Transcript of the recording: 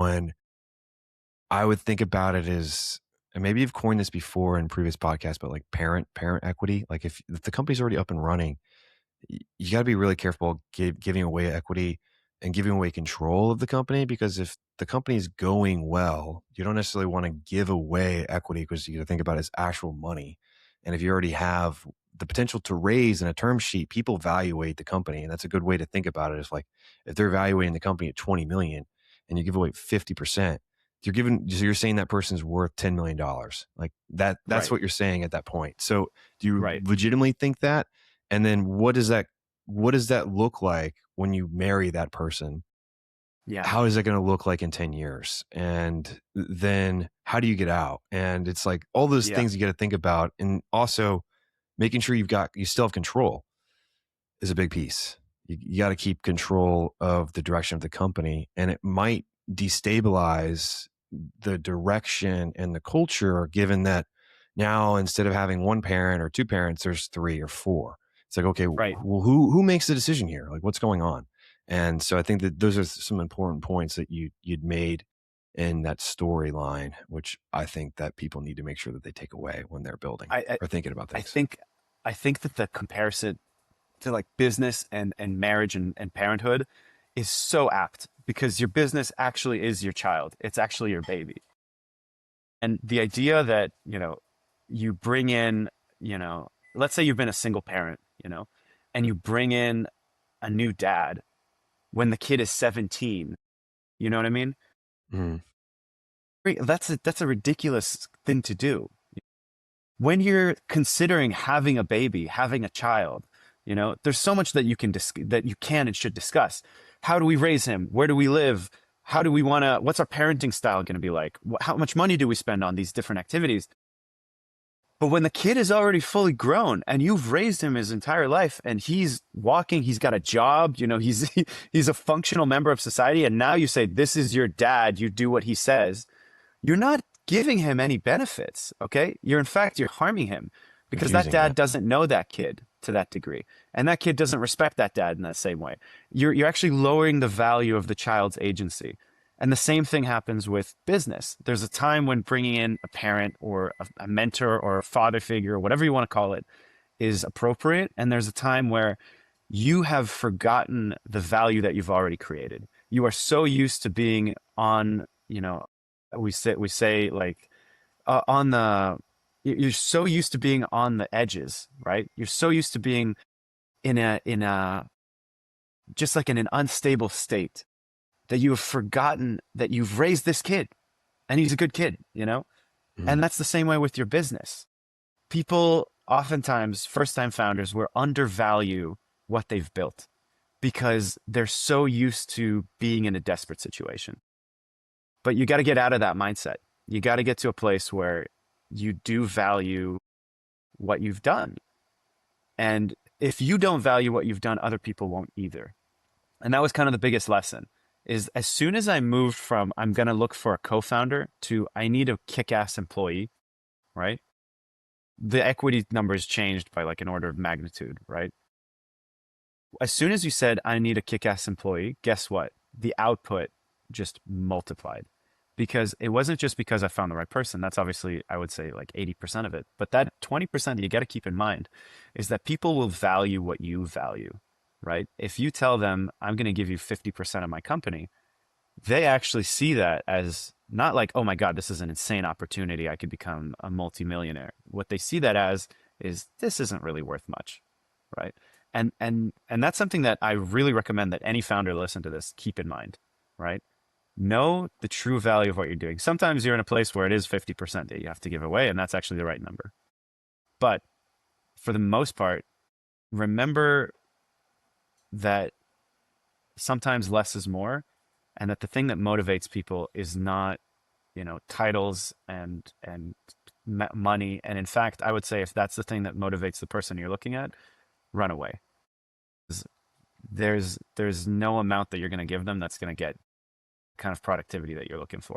When I would think about it as, and maybe you've coined this before in previous podcasts, but like parent equity. Like if the company's already up and running, you got to be really careful giving away equity and giving away control of the company, because if the company is going well, you don't necessarily want to give away equity, because you got to think about it as actual money. And if you already have the potential to raise in a term sheet, people evaluate the company. And that's a good way to think about it. Is like, if they're evaluating the company at 20 million and you give away 50%, so you're saying that person's worth $10 million. Like that's Right. what you're saying at that point. So do you Right. legitimately think that? And then what does that look like when you marry that person? Yeah. How is it going to look like in 10 years? And then how do you get out? And it's like all those Yeah. things you got to think about. And also making sure you still have control is a big piece. You got to keep control of the direction of the company, and it might destabilize the direction and the culture, given that now instead of having one parent or two parents, there's three or four. It's like, okay, Right. well, who makes the decision here? Like, what's going on? And so I think that those are some important points that you'd made in that storyline, which I think that people need to make sure that they take away when they're building I, I, or thinking about I things. think, I think that the comparison to like business and marriage and parenthood is so apt because your business actually is your child. It's actually your baby. And the idea that, you bring in, let's say you've been a single parent, and you bring in a new dad when the kid is 17, you know what I mean? Mm, That's a ridiculous thing to do. When you're considering having a baby, having a child, there's so much that that you can and should discuss. How do we raise him? Where do we live? How do we want to, what's our parenting style going to be like? How much money do we spend on these different activities? But when the kid is already fully grown and you've raised him his entire life and he's walking, he's got a job, he's he's a functional member of society, and now you say this is your dad, you do what he says, you're not giving him any benefits, okay? You're harming him because that confusing, yeah. dad doesn't know that kid to that degree. And that kid doesn't respect that dad in that same way. You're actually lowering the value of the child's agency. And the same thing happens with business. There's a time when bringing in a parent or a mentor or a father figure, or whatever you want to call it, is appropriate. And there's a time where you have forgotten the value that you've already created. You are so used to being on, we say like on the, you're so used to being on the edges, right? You're so used to being in a just like in an unstable state that you have forgotten that you've raised this kid and he's a good kid. Mm, And that's the same way with your business. People oftentimes, first time founders, will undervalue what they've built because they're so used to being in a desperate situation. But you got to get out of that mindset. You got to get to a place where you do value what you've done. And if you don't value what you've done, other people won't either. And that was kind of the biggest lesson is as soon as I moved from I'm going to look for a co-founder to I need a kick-ass employee, right? The equity numbers changed by like an order of magnitude, right? As soon as you said I need a kick-ass employee, guess what? The output just multiplied because it wasn't just because I found the right person. That's obviously, I would say like 80% of it. But that 20% that you got to keep in mind is that people will value what you value, right? If you tell them, I'm going to give you 50% of my company, they actually see that as not like, oh my God, this is an insane opportunity. I could become a multimillionaire. What they see that as is this isn't really worth much, right? And that's something that I really recommend that any founder listen to this keep in mind, right? Know the true value of what you're doing. Sometimes you're in a place where it is 50% that you have to give away, and that's actually the right number. But for the most part, remember that sometimes less is more, and that the thing that motivates people is not, titles and money. And in fact, I would say if that's the thing that motivates the person you're looking at, run away. There's no amount that you're going to give them that's going to get kind of productivity that you're looking for.